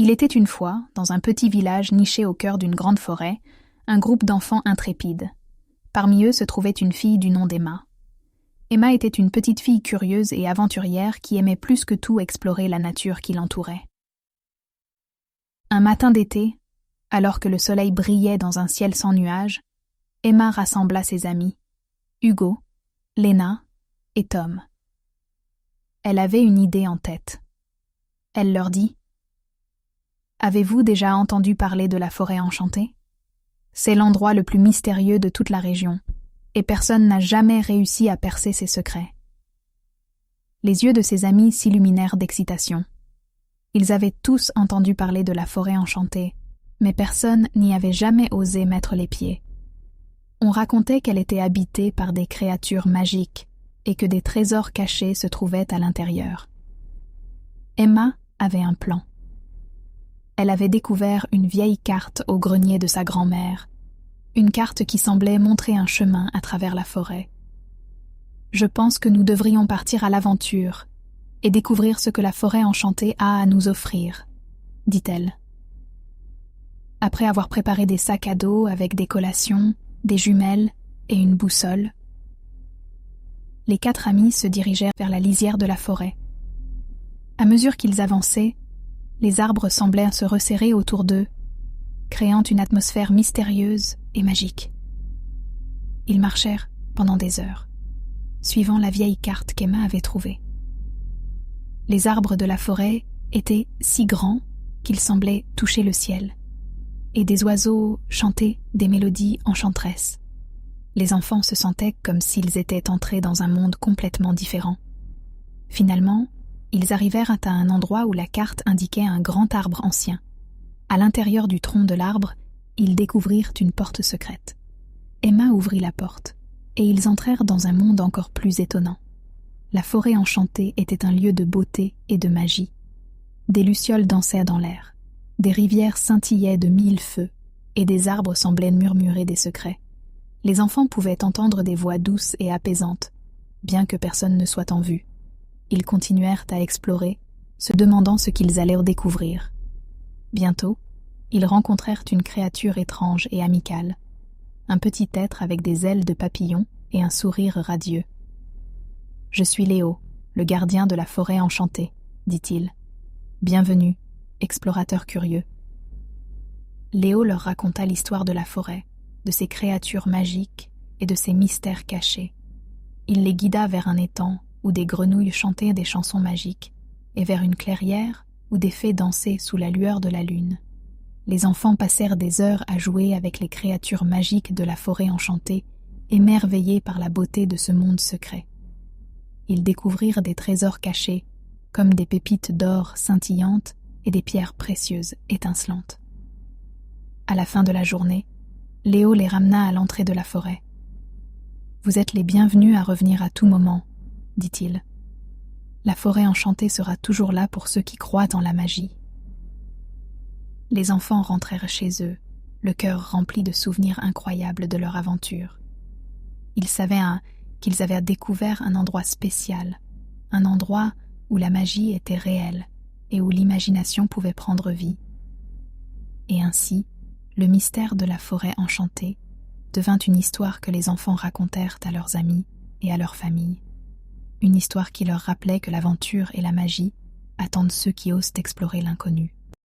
Il était une fois, dans un petit village niché au cœur d'une grande forêt, un groupe d'enfants intrépides. Parmi eux se trouvait une fille du nom d'Emma. Emma était une petite fille curieuse et aventurière qui aimait plus que tout explorer la nature qui l'entourait. Un matin d'été, alors que le soleil brillait dans un ciel sans nuages, Emma rassembla ses amis, Hugo, Léna et Tom. Elle avait une idée en tête. Elle leur dit : « Avez-vous déjà entendu parler de la forêt enchantée ? C'est l'endroit le plus mystérieux de toute la région, et personne n'a jamais réussi à percer ses secrets. » Les yeux de ses amis s'illuminèrent d'excitation. Ils avaient tous entendu parler de la forêt enchantée, mais personne n'y avait jamais osé mettre les pieds. On racontait qu'elle était habitée par des créatures magiques et que des trésors cachés se trouvaient à l'intérieur. Emma avait un plan. Elle avait découvert une vieille carte au grenier de sa grand-mère, une carte qui semblait montrer un chemin à travers la forêt. « Je pense que nous devrions partir à l'aventure et découvrir ce que la forêt enchantée a à nous offrir, » dit-elle. Après avoir préparé des sacs à dos avec des collations, des jumelles et une boussole, les 4 amis se dirigèrent vers la lisière de la forêt. À mesure qu'ils avançaient, les arbres semblaient se resserrer autour d'eux, créant une atmosphère mystérieuse et magique. Ils marchèrent pendant des heures, suivant la vieille carte qu'Emma avait trouvée. Les arbres de la forêt étaient si grands qu'ils semblaient toucher le ciel, et des oiseaux chantaient des mélodies enchanteresses. Les enfants se sentaient comme s'ils étaient entrés dans un monde complètement différent. Finalement, ils arrivèrent à un endroit où la carte indiquait un grand arbre ancien. À l'intérieur du tronc de l'arbre, ils découvrirent une porte secrète. Emma ouvrit la porte, et ils entrèrent dans un monde encore plus étonnant. La forêt enchantée était un lieu de beauté et de magie. Des lucioles dansaient dans l'air, des rivières scintillaient de 1000 feux, et des arbres semblaient murmurer des secrets. Les enfants pouvaient entendre des voix douces et apaisantes, bien que personne ne soit en vue. Ils continuèrent à explorer, se demandant ce qu'ils allaient découvrir. Bientôt, ils rencontrèrent une créature étrange et amicale, un petit être avec des ailes de papillon et un sourire radieux. « Je suis Léo, le gardien de la forêt enchantée, » dit-il. « Bienvenue, explorateur curieux. » Léo leur raconta l'histoire de la forêt, de ses créatures magiques et de ses mystères cachés. Il les guida vers un étang où des grenouilles chantaient des chansons magiques, et vers une clairière où des fées dansaient sous la lueur de la lune. Les enfants passèrent des heures à jouer avec les créatures magiques de la forêt enchantée, émerveillés par la beauté de ce monde secret. Ils découvrirent des trésors cachés, comme des pépites d'or scintillantes et des pierres précieuses étincelantes. À la fin de la journée, Léo les ramena à l'entrée de la forêt. « Vous êtes les bienvenus à revenir à tout moment, » dit-il. « La forêt enchantée sera toujours là pour ceux qui croient en la magie. » Les enfants rentrèrent chez eux, le cœur rempli de souvenirs incroyables de leur aventure. Ils savaient qu'ils avaient découvert un endroit spécial, un endroit où la magie était réelle et où l'imagination pouvait prendre vie. Et ainsi, le mystère de la forêt enchantée devint une histoire que les enfants racontèrent à leurs amis et à leur famille. Une histoire qui leur rappelait que l'aventure et la magie attendent ceux qui osent explorer l'inconnu.